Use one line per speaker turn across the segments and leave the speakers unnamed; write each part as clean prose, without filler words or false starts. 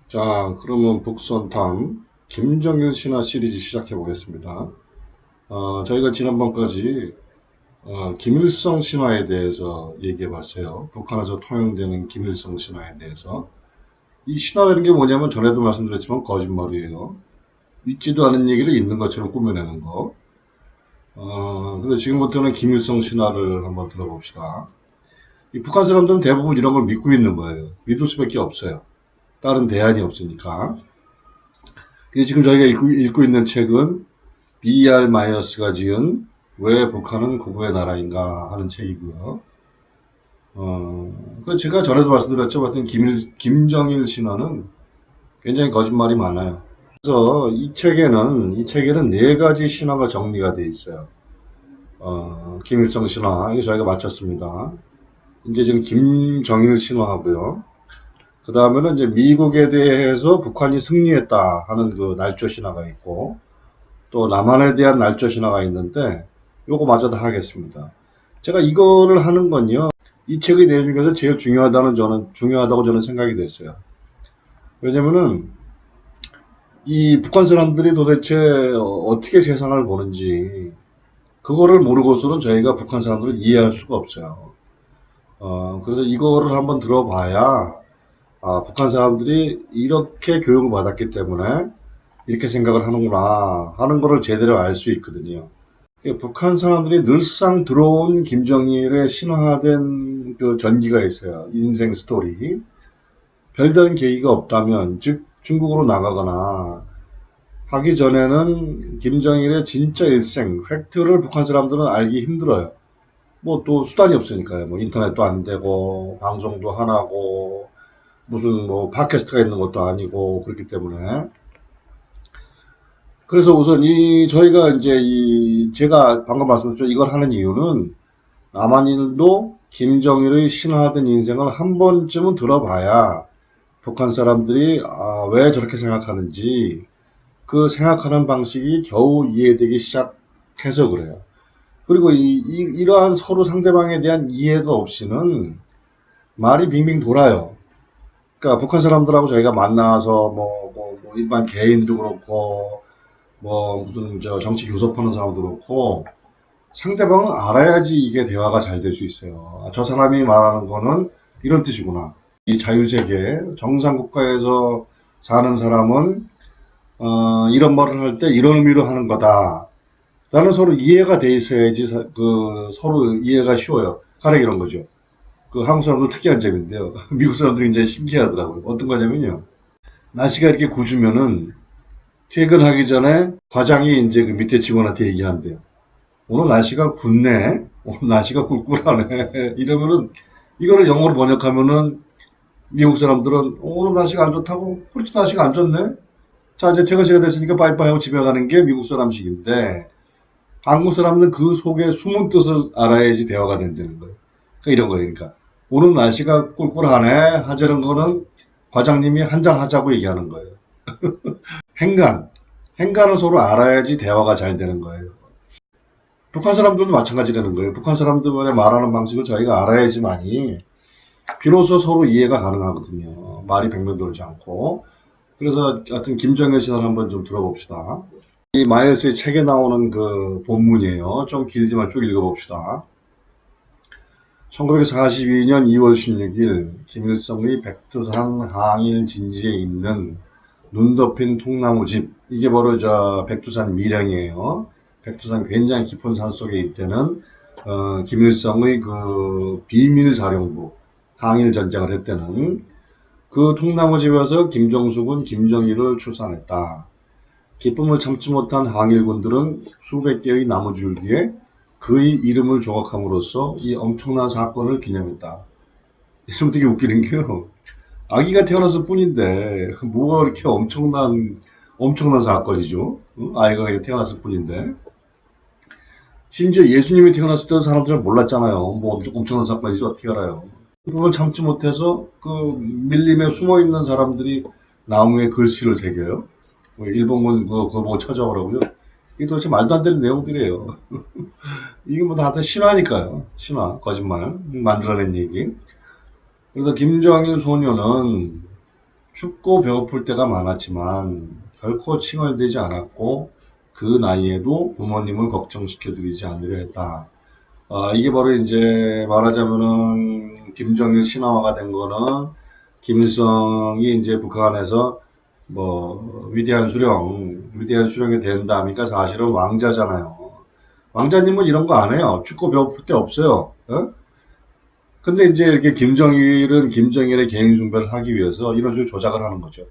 자, 그러면 북선탐 김정일 신화 시리즈 시작해 보겠습니다. 저희가 지난번까지 김일성 신화에 대해서 얘기해 봤어요. 북한에서 통용되는 김일성 신화에 대해서. 이 신화라는 게 뭐냐면 전에도 말씀드렸지만 거짓말이에요. 있지도 않은 얘기를 있는 것처럼 꾸며내는 거. 근데 지금부터는 김일성 신화를 한번 들어봅시다. 이 북한 사람들은 대부분 이런 걸 믿고 있는 거예요. 믿을 수밖에 없어요. 다른 대안이 없으니까. 지금 저희가 읽고 있는 책은 B.R. 마이어스가 지은 왜 북한은 고국의 나라인가 하는 책이고요. 제가 전에도 말씀드렸죠. 같은 김정일 신화는 굉장히 거짓말이 많아요. 그래서 이 책에는 네 가지 신화가 정리가 되어 있어요. 김일성 신화, 이거 저희가 마쳤습니다. 이제 지금 김정일 신화하고요. 그 다음에는 이제 미국에 대해서 북한이 승리했다 하는 그 날조 신화가 있고, 또 남한에 대한 날조 신화가 있는데, 요거 마저 다 하겠습니다. 제가 이거를 하는 건요, 이 책의 내용 중에서 제일 중요하다고 저는 생각이 됐어요. 왜냐면은, 이 북한 사람들이 도대체 어떻게 세상을 보는지, 그거를 모르고서는 저희가 북한 사람들을 이해할 수가 없어요. 그래서 이거를 한번 들어봐야, 북한 사람들이 이렇게 교육을 받았기 때문에 이렇게 생각을 하는구나 하는 거를 제대로 알 수 있거든요. 북한 사람들이 늘상 들어온 김정일의 신화된 그 전기가 있어요. 인생 스토리. 별다른 계기가 없다면, 즉 중국으로 나가거나 하기 전에는 김정일의 진짜 일생, 팩트를 북한 사람들은 알기 힘들어요. 뭐 또 수단이 없으니까요. 뭐 인터넷도 안 되고 방송도 안 하고 무슨 뭐 팟캐스트가 있는 것도 아니고 그렇기 때문에. 그래서 우선 저희가 이제 제가 방금 말씀드렸죠. 이걸 하는 이유는 남한인도 김정일의 신화된 인생을 한 번쯤은 들어봐야 북한 사람들이 왜 저렇게 생각하는지 그 생각하는 방식이 겨우 이해되기 시작해서 그래요. 그리고 이러한 서로 상대방에 대한 이해가 없이는 말이 빙빙 돌아요. 그러니까 북한 사람들하고 저희가 만나서 뭐 일반 개인도 그렇고 뭐 무슨 정치 교섭하는 사람도 그렇고 상대방은 알아야지 이게 대화가 잘 될 수 있어요. 저 사람이 말하는 거는 이런 뜻이구나. 이 자유세계 정상 국가에서 사는 사람은 이런 말을 할 때 이런 의미로 하는 거다. 나는 서로 이해가 돼 있어야지 서로 이해가 쉬워요. 가령 이런 거죠. 그 한국 사람도 특이한 점인데요. 미국 사람들이 굉장히 신기하더라고요. 어떤 거냐면요. 날씨가 이렇게 궂으면은 퇴근하기 전에 과장이 이제 그 밑에 직원한테 얘기한대요. 오늘 날씨가 굵네. 오늘 날씨가 꿀꿀하네. 이러면은 이거를 영어로 번역하면은 미국 사람들은 오늘 날씨가 안 좋다고? 그렇지 날씨가 안 좋네. 자 이제 퇴근 시간 됐으니까 빠이빠이 하고 집에 가는 게 미국 사람식인데 한국 사람은 그 속에 숨은 뜻을 알아야지 대화가 된다는 거예요. 그러니까 이런 거예요. 그러니까 오늘 날씨가 꿀꿀하네 하자는 거는 과장님이 한잔 하자고 얘기하는 거예요. 행간을 서로 알아야지 대화가 잘 되는 거예요. 북한 사람들도 마찬가지라는 거예요. 북한 사람들의 말하는 방식을 저희가 알아야지만이 비로소 서로 이해가 가능하거든요. 말이 백면 돌지 않고. 그래서 하여튼 김정일 신화를 한번 좀 들어봅시다. 이 마이어스의 책에 나오는 그 본문이에요. 좀 길지만 쭉 읽어봅시다. 1942년 2월 16일 김일성의 백두산 항일 진지에 있는 눈 덮인 통나무집, 이게 바로 백두산 밀양이에요. 백두산 굉장히 깊은 산 속에 있다는 김일성의 그 비밀 사령부, 항일 전쟁을 했다는 그 통나무집에서 김정숙은 김정일을 출산했다. 기쁨을 참지 못한 항일군들은 수백 개의 나무줄기에 그의 이름을 조각함으로써 이 엄청난 사건을 기념했다. 좀 되게 웃기는 게요. 아기가 태어났을 뿐인데 뭐가 그렇게 엄청난 사건이죠. 아이가 태어났을 뿐인데. 심지어 예수님이 태어났을 때도 사람들은 몰랐잖아요. 뭐 엄청난 사건이죠. 어떻게 알아요. 그걸 참지 못해서 그 밀림에 숨어있는 사람들이 나무에 글씨를 새겨요. 일본군 그거 보고 찾아오라고요. 이게 도대체 말도 안 되는 내용들이에요. 이게 뭐 다 신화니까요. 신화, 거짓말, 만들어낸 얘기. 그래서 김정일 소녀는 춥고 배고플 때가 많았지만 결코 칭얼대지 않았고 그 나이에도 부모님을 걱정시켜드리지 않으려 했다. 이게 바로 이제 말하자면은 김정일 신화화가 된 거는 김일성이 이제 북한에서 뭐 위대한 수령이 된다니까 사실은 왕자잖아요. 왕자님은 이런 거 안 해요. 춥고 배고플 때 없어요. 어? 근데 이제 이렇게 김정일은 김정일의 개인 숭배를 하기 위해서 이런 식으로 조작을 하는 거죠.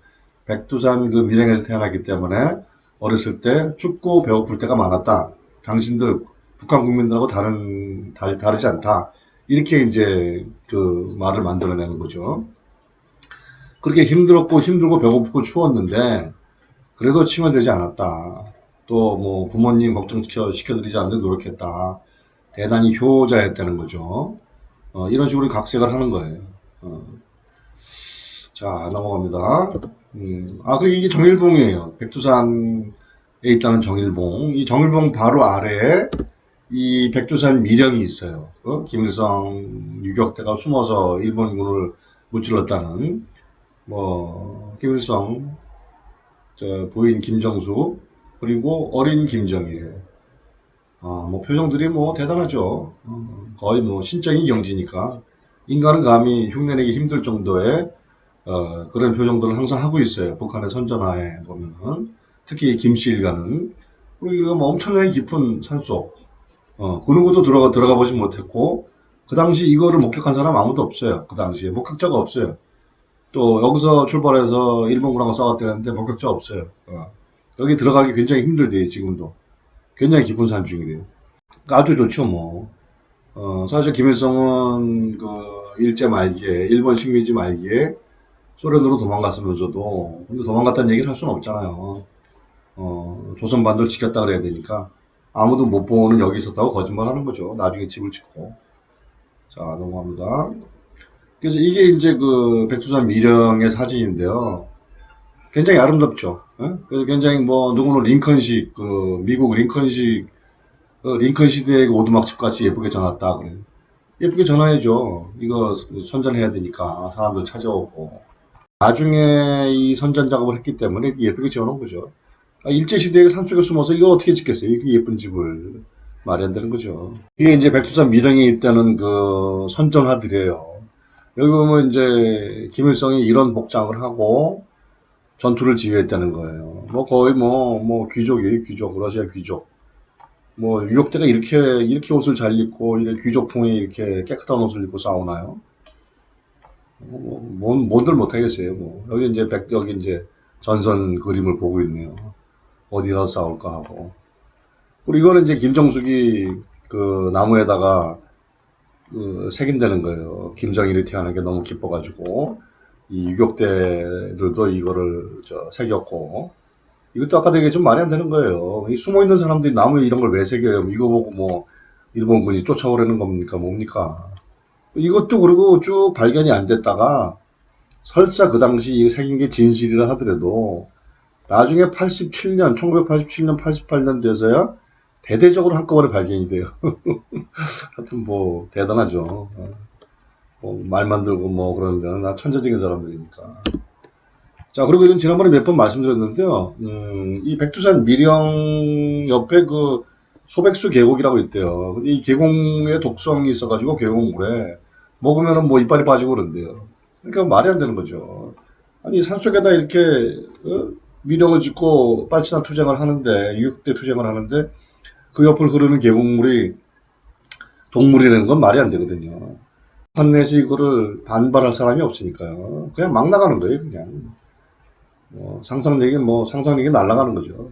백두산 그 밀양에서 태어났기 때문에 어렸을 때 춥고 배고플 때가 많았다. 당신들 북한 국민들하고 다르지 않다. 이렇게 이제 그 말을 만들어내는 거죠. 그렇게 힘들고 배고프고 추웠는데 그래도 칭얼대지 않았다. 또 뭐 부모님 걱정시켜드리지 않도록 노력했다. 대단히 효자였다는 거죠. 이런 식으로 각색을 하는 거예요. 자, 넘어갑니다. 그리고 이게 정일봉이에요. 백두산에 있다는 정일봉. 이 정일봉 바로 아래에 이 백두산 미령이 있어요. 김일성 유격대가 숨어서 일본군을 무찔렀다는, 김일성, 부인 김정숙, 그리고 어린 김정일. 표정들이 대단하죠. 거의 신적인 경지니까. 인간은 감히 흉내내기 힘들 정도의, 그런 표정들을 항상 하고 있어요. 북한의 선전하에 보면은. 특히 김씨 일가는. 그리고 엄청나게 깊은 산속. 그 누구도 들어가 보지 못했고, 그 당시 이거를 목격한 사람 아무도 없어요. 그 당시에. 목격자가 없어요. 또, 여기서 출발해서 일본군하고 싸웠다는데 목격자 없어요. 여기 들어가기 굉장히 힘들대요, 지금도. 굉장히 깊은 산중이래요. 아주 좋죠, 사실 김일성은 일제 말기에, 일본 식민지 말기에 소련으로 도망갔으면서도, 근데 도망갔다는 얘기를 할 수는 없잖아요. 조선반도를 지켰다 그래야 되니까, 아무도 못 보는 여기 있었다고 거짓말 하는 거죠. 나중에 집을 짓고. 자, 넘어갑니다. 그래서 이게 이제 백두산 미령의 사진인데요. 굉장히 아름답죠. 그래서 굉장히 누구는 링컨식, 미국 링컨식, 링컨 시대의 오두막집 같이 예쁘게 전놨다 그래요. 예쁘게 전화해줘. 이거 선전해야 되니까 사람들 찾아오고. 나중에 이 선전 작업을 했기 때문에 예쁘게 지어놓은 거죠. 일제시대에 산속에 숨어서 이걸 어떻게 짓겠어요? 이렇게 예쁜 집을 마련되는 거죠. 이게 이제 백두산 미령에 있다는 선전화들이에요. 여기 보면 이제 김일성이 이런 복장을 하고 전투를 지휘했다는 거예요. 거의 귀족이에요, 귀족. 러시아 귀족. 유역대가 이렇게 옷을 잘 입고, 이렇게 귀족풍에 이렇게 깨끗한 옷을 입고 싸우나요? 뭔들 못하겠어요, 여기 이제 전선 그림을 보고 있네요. 어디 가서 싸울까 하고. 그리고 이거는 이제 김정숙이 나무에다가 새긴다는 거예요. 김정일이 태어난 게 너무 기뻐가지고. 이 유격대들도 이거를 새겼고, 이것도 아까 되게 좀 말이 안 되는 거예요. 이 숨어 있는 사람들이 나무에 이런 걸 왜 새겨요? 이거 보고 일본군이 쫓아오려는 겁니까? 뭡니까? 이것도 그리고 쭉 발견이 안 됐다가 설사 그 당시 새긴 게 진실이라 하더라도 나중에 1987년, 88년 돼서야 대대적으로 한꺼번에 발견이 돼요. 하여튼 대단하죠. 말 만들고 그러는 데는 나 천재적인 사람들이니까. 자, 그리고 이건 지난번에 몇 번 말씀드렸는데요. 이 백두산 미령 옆에 소백수 계곡이라고 있대요. 근데 이 계곡에 독성이 있어가지고 계곡물에 먹으면은 이빨이 빠지고 그런대요. 그러니까 말이 안 되는 거죠. 아니, 산속에다 이렇게, 미령을 짓고 빨치산 투쟁을 하는데, 유격대 투쟁을 하는데, 그 옆을 흐르는 계곡물이 동물이라는 건 말이 안 되거든요. 판내에서 이거를 반발할 사람이 없으니까요. 그냥 막 나가는 거예요, 그냥. 상상력이 날아가는 거죠.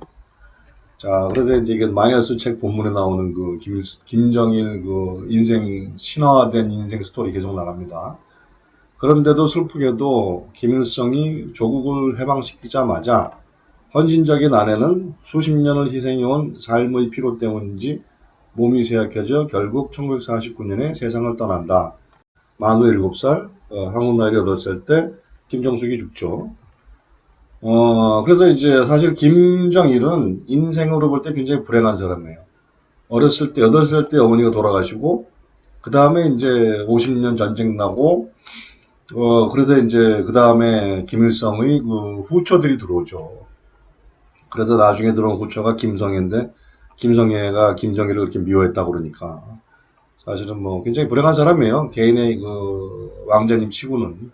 자, 그래서 이제 이게 마이너스 책 본문에 나오는 김정일 인생, 신화된 인생 스토리 계속 나갑니다. 그런데도 슬프게도 김일성이 조국을 해방시키자마자 헌신적인 아내는 수십 년을 희생해온 삶의 피로 때문인지 몸이 쇠약해져 결국 1949년에 세상을 떠난다. 만 7살, 한국 나이 8살 때 김정숙이 죽죠. 그래서 이제 사실 김정일은 인생으로 볼 때 굉장히 불행한 사람이에요. 어렸을 때, 8살 때 어머니가 돌아가시고, 그 다음에 이제 50년 전쟁 나고, 그래서 이제 그 다음에 김일성의 그 후처들이 들어오죠. 그래서 나중에 들어온 후처가 김성애인데, 김성애가 김정일을 그렇게 미워했다고 그러니까. 사실은 뭐 굉장히 불행한 사람이에요. 개인의 그 왕자님 치고는.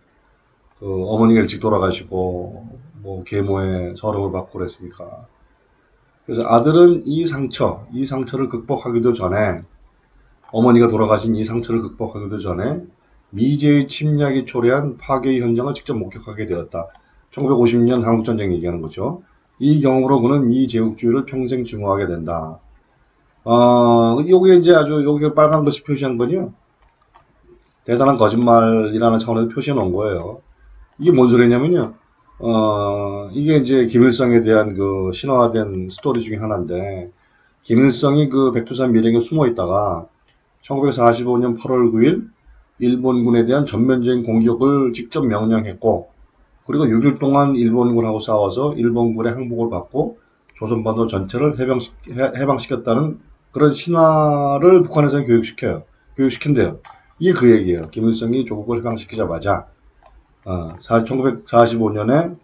그 어머니가 일찍 돌아가시고, 뭐 계모의 서름을 받고 그랬으니까. 그래서 아들은 이 상처를 극복하기도 전에, 어머니가 돌아가신 이 상처를 극복하기도 전에 미제의 침략이 초래한 파괴의 현장을 직접 목격하게 되었다. 1950년 한국전쟁 얘기하는 거죠. 이 경우로 그는 미제국주의를 평생 증오하게 된다. 요게 이제 아주, 요게 빨간 것이 표시한 건요. 대단한 거짓말이라는 차원에서 표시해 놓은 거예요. 이게 뭔 소리냐면요. 이게 이제 김일성에 대한 그 신화된 스토리 중에 하나인데, 김일성이 그 백두산 밀양에 숨어 있다가 1945년 8월 9일 일본군에 대한 전면적인 공격을 직접 명령했고, 그리고 6일 동안 일본군하고 싸워서 일본군의 항복을 받고 조선반도 전체를 해방시켰다는 그런 신화를 북한에서는 교육시킨대요. 이게 그 얘기예요. 김일성이 조국을 해방시키자마자 1945년에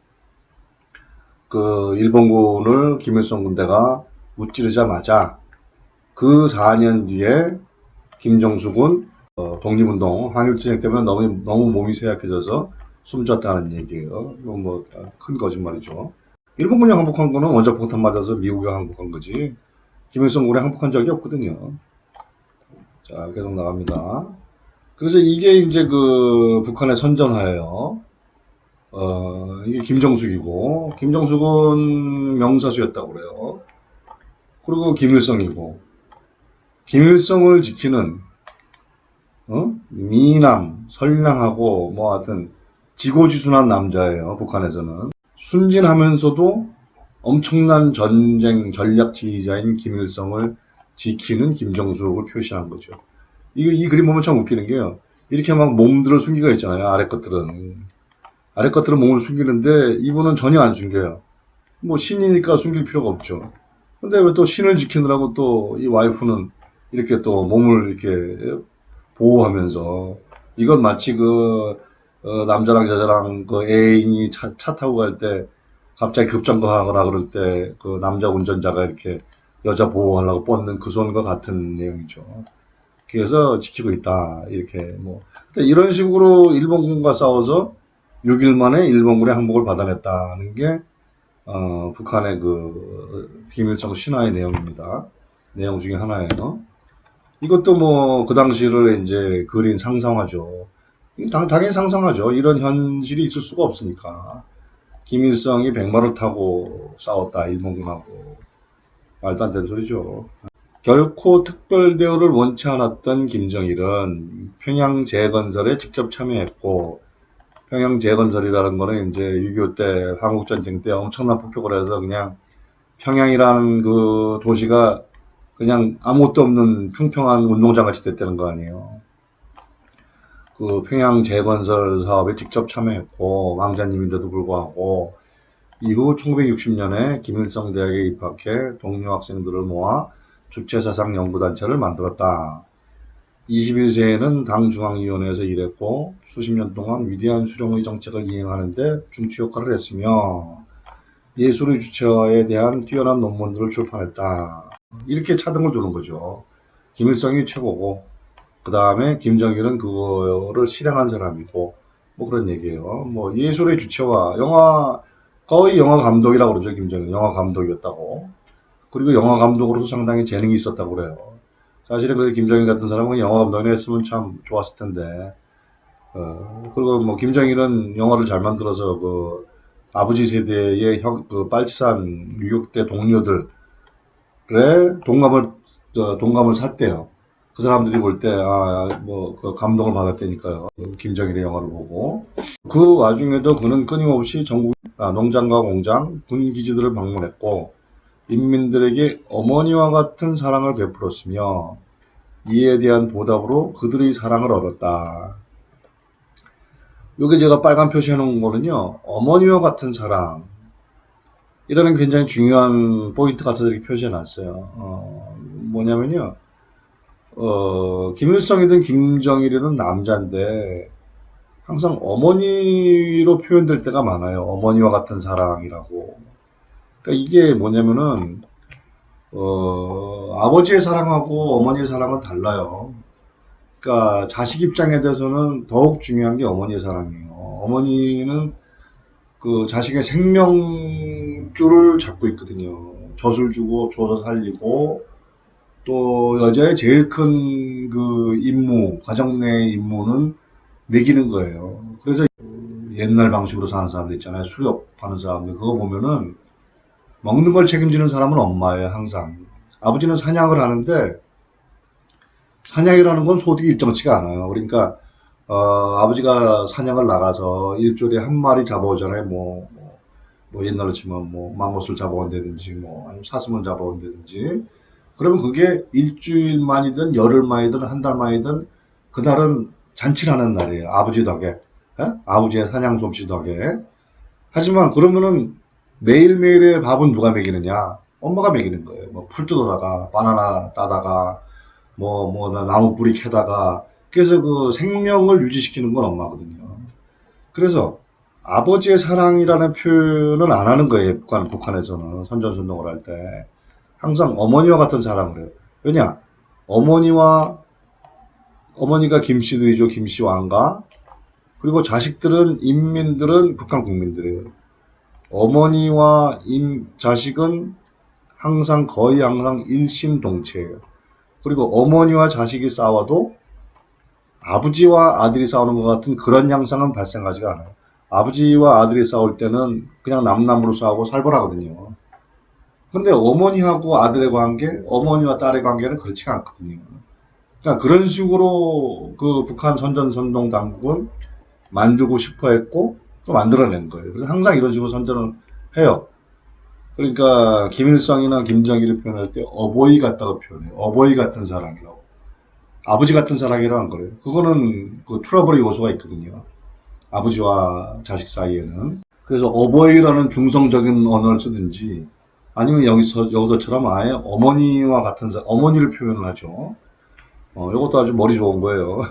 그 일본군을 김일성 군대가 무찌르자마자 그 4년 뒤에 김정숙은 독립운동, 한일투쟁 때문에 너무 몸이 쇠약해져서 숨졌다는 얘기예요. 이건 뭐 큰 거짓말이죠. 일본군이 항복한 거는 원자폭탄 맞아서 미국이 항복한 거지. 김일성군이 항복한 적이 없거든요. 자, 계속 나갑니다. 그래서 이게 이제 그 북한의 선전하예요. 이게 김정숙이고, 김정숙은 명사수였다고 그래요. 그리고 김일성이고, 김일성을 지키는 미남, 선량하고 뭐 하여튼 지고지순한 남자예요. 북한에서는. 순진하면서도 엄청난 전쟁 전략 지휘자인 김일성을 지키는 김정숙을 표시한 거죠. 이 그림 보면 참 웃기는 게요. 이렇게 막 몸들을 숨기가 있잖아요. 아래 것들은. 아래 것들은 몸을 숨기는데 이분은 전혀 안 숨겨요. 뭐 신이니까 숨길 필요가 없죠. 근데 왜 또 신을 지키느라고 또 이 와이프는 이렇게 또 몸을 이렇게 보호하면서, 이건 마치 그 남자랑 여자랑 그 애인이 차 타고 갈 때 갑자기 급정거하거나 그럴 때 그 남자 운전자가 이렇게 여자 보호하려고 뻗는 그 손과 같은 내용이죠. 그래서 지키고 있다. 이렇게 뭐 이런 식으로 일본군과 싸워서 6일 만에 일본군의 항복을 받아냈다는 게 북한의 그 김일성 신화의 내용입니다. 내용 중에 하나예요. 이것도 뭐 그 당시를 이제 그린 상상화죠. 당연히 상상하죠. 이런 현실이 있을 수가 없으니까. 김일성이 백마를 타고 싸웠다, 일본군하고. 말도 안 되는 소리죠. 결코 특별 대우를 원치 않았던 김정일은 평양 재건설에 직접 참여했고, 평양 재건설이라는 거는 이제 6.25 때, 한국전쟁 때 엄청난 폭격을 해서 그냥 평양이라는 그 도시가 그냥 아무것도 없는 평평한 운동장 같이 됐다는 거 아니에요. 그 평양 재건설 사업에 직접 참여했고, 왕자님인데도 불구하고, 이후 1960년에 김일성 대학에 입학해 동료 학생들을 모아 주체사상연구단체를 만들었다. 21세에는 당 중앙위원회에서 일했고, 수십 년 동안 위대한 수령의 정책을 이행하는데 중추 역할을 했으며, 예술의 주체화에 대한 뛰어난 논문들을 출판했다. 이렇게 차등을 두는 거죠. 김일성이 최고고, 그 다음에 김정일은 그거를 실행한 사람이고, 뭐 그런 얘기예요. 뭐 예술의 주체화, 거의 영화 감독이라고 그러죠. 김정일 영화 감독이었다고. 그리고 영화 감독으로도 상당히 재능이 있었다고 그래요. 사실은 그 김정일 같은 사람은 영화 감독을 했으면 참 좋았을 텐데, 그리고 뭐 김정일은 영화를 잘 만들어서 그 아버지 세대의 그 빨치산 유격대 동료들의 동감을 샀대요. 그 사람들이 볼 때, 그 감동을 받았다니까요. 김정일의 영화를 보고. 그 와중에도 그는 끊임없이 전국, 농장과 공장, 군 기지들을 방문했고, 인민들에게 어머니와 같은 사랑을 베풀었으며, 이에 대한 보답으로 그들의 사랑을 얻었다. 요게 제가 빨간 표시해 놓은 거는요, 어머니와 같은 사랑. 이라는 굉장히 중요한 포인트 같아서 이렇게 표시해 놨어요. 뭐냐면요, 김일성이든 김정일이든 남자인데, 항상 어머니로 표현될 때가 많아요. 어머니와 같은 사랑이라고. 그러니까 이게 뭐냐면은 아버지의 사랑하고 어머니의 사랑은 달라요. 그러니까 자식 입장에 대해서는 더욱 중요한 게 어머니의 사랑이에요. 어머니는 그 자식의 생명줄을 잡고 있거든요. 젖을 주고 줘서 살리고 또 여자의 제일 큰 그 임무, 가정 내의 임무는 먹이는 거예요. 그래서 옛날 방식으로 사는 사람들 있잖아요. 수렵하는 사람들. 그거 보면은 먹는 걸 책임지는 사람은 엄마예요, 항상. 아버지는 사냥을 하는데 사냥이라는 건 소득이 일정치가 않아요. 그러니까 아버지가 사냥을 나가서 일주일에 한 마리 잡아오잖아요. 뭐 옛날로 치면 뭐 맘못을 잡아온다든지 뭐 아니면 사슴을 잡아온다든지 그러면 그게 일주일만이든 열흘만이든 한 달만이든 그날은 잔치를 하는 날이에요. 아버지 덕에. 예? 아버지의 사냥 솜씨 덕에. 하지만 그러면은 매일매일의 밥은 누가 먹이느냐? 엄마가 먹이는 거예요. 뭐 풀 뜯어다가 바나나 따다가 나무 뿌리 캐다가 그래서 그 생명을 유지시키는 건 엄마거든요. 그래서 아버지의 사랑이라는 표현을 안 하는 거예요. 북한에서는 선전선동을 할 때. 항상 어머니와 같은 사랑을 해요. 왜냐? 어머니가 김씨들이죠. 김씨 왕가. 그리고 인민들은 북한 국민들이에요. 어머니와 자식은 거의 항상 일심동체예요. 그리고 어머니와 자식이 싸워도 아버지와 아들이 싸우는 것 같은 그런 양상은 발생하지가 않아요. 아버지와 아들이 싸울 때는 그냥 남남으로 싸우고 살벌하거든요. 근데 어머니하고 아들의 관계, 어머니와 딸의 관계는 그렇지가 않거든요. 그러니까 그런 식으로 그 북한 선전선동 당국은 만들고 싶어 했고 또 만들어낸 거예요. 그래서 항상 이런 식으로 선전을 해요. 그러니까 김일성이나 김정일을 표현할 때 어버이 같다고 표현해요. 어버이 같은 사랑이라고. 아버지 같은 사랑이라고 한 거예요. 그거는 그 트러블의 요소가 있거든요. 아버지와 자식 사이에는. 그래서 어버이라는 중성적인 언어를 쓰든지 아니면 여기서처럼 아예 어머니와 같은 어머니를 표현을 하죠. 이것도 아주 머리 좋은 거예요.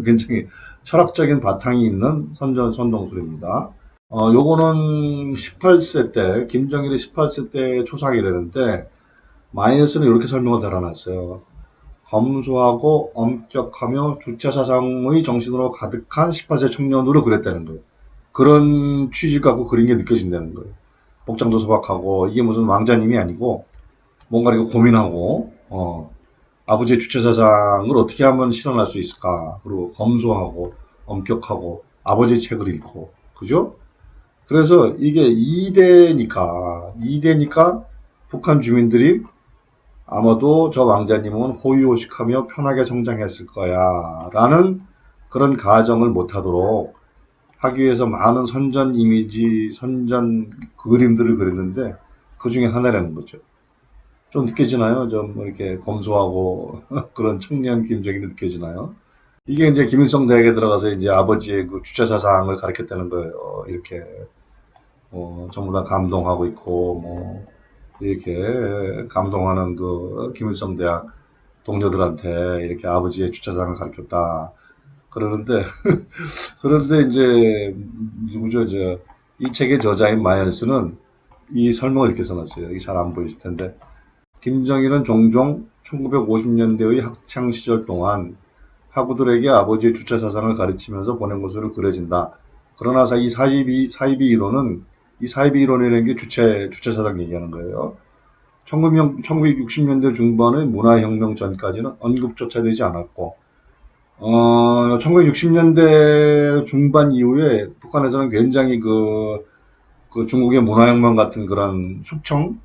굉장히 철학적인 바탕이 있는 선동술입니다. 요거는 18세 때, 김정일이 18세 때 초상이라는데, 마이너스는 이렇게 설명을 달아놨어요. 검소하고 엄격하며 주체사상의 정신으로 가득한 18세 청년으로 그랬다는 거예요. 그런 취지 갖고 그린 게 느껴진다는 거예요. 복장도 소박하고, 이게 무슨 왕자님이 아니고, 뭔가 이렇게 고민하고, 아버지의 주체사상을 어떻게 하면 실현할 수 있을까. 그리고 검소하고, 엄격하고, 아버지의 책을 읽고, 그죠? 그래서 이게 2대니까 북한 주민들이 아마도 저 왕자님은 호의호식하며 편하게 성장했을 거야 라는 그런 가정을 못하도록 하기 위해서 많은 선전 이미지, 선전 그림들을 그렸는데 그 중에 하나라는 거죠. 좀 느껴지나요? 좀 이렇게 검소하고 그런 청년 김정일이 느껴지나요? 이게 이제 김일성 대학에 들어가서 이제 아버지의 그 주체사상을 가르쳤다는 거예요. 이렇게 전부 다 감동하고 있고 이렇게 감동하는 그 김일성 대학 동료들한테 이렇게 아버지의 주체사상을 가르쳤다. 그러는데 그런데 이제 누구죠? 이 책의 저자인 마이언스는 이 설명을 이렇게 써놨어요. 이게 잘 안 보이실 텐데 김정일은 종종 1950년대의 학창 시절 동안 학우들에게 아버지의 주체사상을 가르치면서 보낸 것으로 그려진다. 그러나 이 사이비 이론이라는 게 주체사상 얘기하는 거예요. 1960년대 중반의 문화혁명 전까지는 언급조차 되지 않았고, 1960년대 중반 이후에 북한에서는 굉장히 그 중국의 문화혁명 같은 그런 숙청,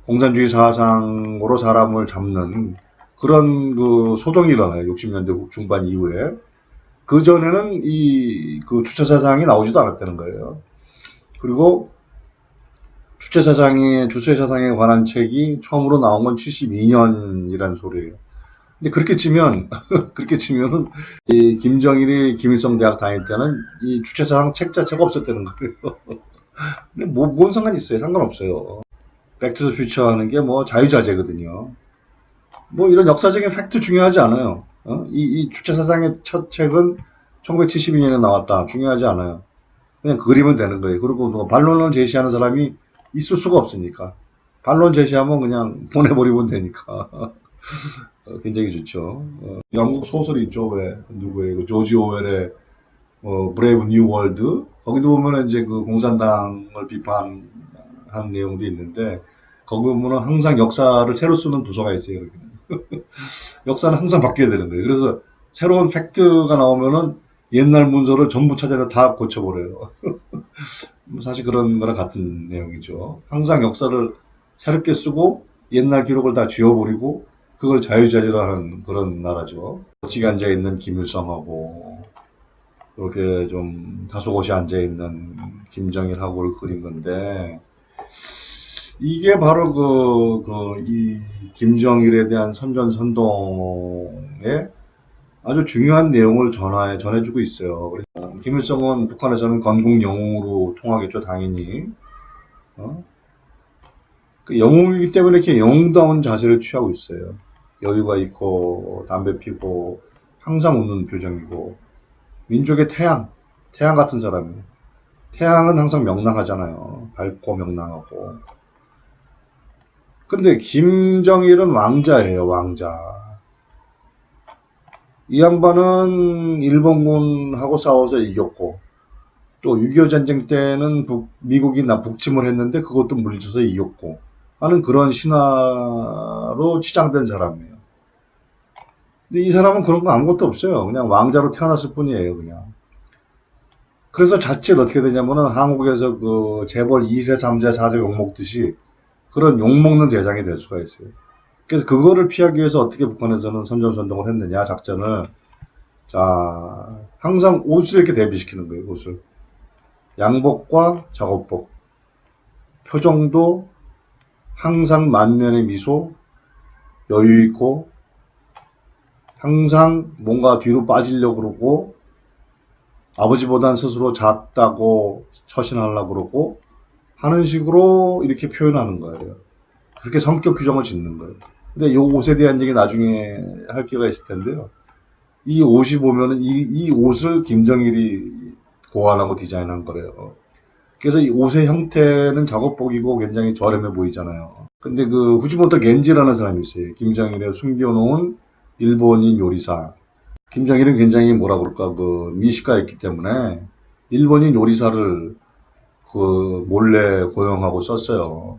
공산주의 사상으로 사람을 잡는 그런 그 소동이 일어나요. 60년대 중반 이후에. 그 전에는 그 주체사상이 나오지도 않았다는 거예요. 그리고 주체사상에 관한 책이 처음으로 나온 건 72년이라는 소리예요. 근데 그렇게 치면은, 이 김정일이 김일성 대학 다닐 때는 이 주체사상 책 자체가 없었다는 거예요. 근데 뭔 상관이 있어요? 상관없어요. 백투더 퓨처 하는 게 자유자재거든요. 이런 역사적인 팩트 중요하지 않아요. 이 주체사상의 첫 책은 1972년에 나왔다. 중요하지 않아요. 그냥 그리면 되는 거예요. 그리고 뭐 반론을 제시하는 사람이 있을 수가 없으니까. 반론 제시하면 그냥 보내버리면 되니까. 굉장히 좋죠. 영국 소설이 있죠. 왜 누구의 그 조지 오웰의 브레이브 뉴 월드, 거기도 보면은 이제 그 공산당을 비판한 내용도 있는데, 거기 보면은 항상 역사를 새로 쓰는 부서가 있어요. 역사는 항상 바뀌어야 되는 거예요. 그래서 새로운 팩트가 나오면은 옛날 문서를 전부 찾아서 다 고쳐버려요. 사실 그런 거랑 같은 내용이죠. 항상 역사를 새롭게 쓰고 옛날 기록을 다 지워버리고 그걸 자유자재로 하는 그런 나라죠. 멋지게 앉아있는 김일성하고 이렇게 좀 다소곳이 앉아있는 김정일하고를 그린 건데, 이게 바로 이 김정일에 대한 선전선동의 아주 중요한 내용을 전해주고 있어요. 그래서 김일성은 북한에서는 건국 영웅으로 통하겠죠, 당연히. 그 영웅이기 때문에 이렇게 영웅다운 자세를 취하고 있어요. 여유가 있고, 담배 피고, 항상 웃는 표정이고, 민족의 태양 같은 사람이에요. 태양은 항상 명랑하잖아요. 밝고 명랑하고. 근데 김정일은 왕자예요, 왕자. 이 양반은 일본군하고 싸워서 이겼고, 또 6.25 전쟁 때는 미국이 북침을 했는데 그것도 물리쳐서 이겼고 하는 그런 신화로 치장된 사람이에요. 근데 이 사람은 그런 거 아무것도 없어요. 그냥 왕자로 태어났을 뿐이에요, 그냥. 그래서 자칫 어떻게 되냐면은 한국에서 그 재벌 2세, 3세, 4세 욕먹듯이 그런 욕먹는 대상이 될 수가 있어요. 그래서 그거를 피하기 위해서 어떻게 북한에서는 선전선동을 했느냐, 작전을. 자, 항상 옷을 이렇게 대비시키는 거예요, 옷을. 양복과 작업복. 표정도 항상 만면의 미소, 여유있고, 항상 뭔가 뒤로 빠지려고 그러고, 아버지보단 스스로 작다고 처신하려고 그러고, 하는 식으로 이렇게 표현하는 거예요. 그렇게 성격 규정을 짓는 거예요. 근데 이 옷에 대한 얘기 나중에 할 기회가 있을 텐데요. 이 옷이 보면은 이 옷을 김정일이 고안하고 디자인한 거래요. 그래서 이 옷의 형태는 작업복이고 굉장히 저렴해 보이잖아요. 근데 그 후지모토 겐지라는 사람이 있어요. 김정일의 숨겨놓은 일본인 요리사. 김정일은 굉장히 뭐라 그럴까, 그 미식가였기 때문에 일본인 요리사를 그 몰래 고용하고 썼어요.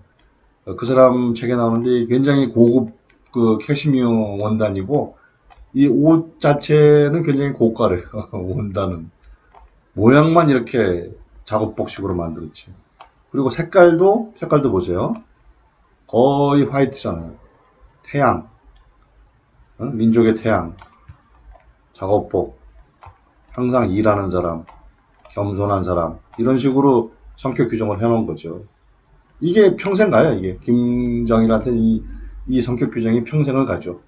그 사람 책에 나오는데 굉장히 고급 그 캐시미어 원단이고, 이 옷 자체는 굉장히 고가래요. 원단은. 모양만 이렇게 작업복식으로 만들었지. 그리고 색깔도 보세요. 거의 화이트잖아요. 태양. 민족의 태양. 작업복. 항상 일하는 사람. 겸손한 사람. 이런 식으로 성격 규정을 해놓은 거죠. 이게 평생 가요, 이게. 김정일한테 이 성격 규정이 평생을 가죠.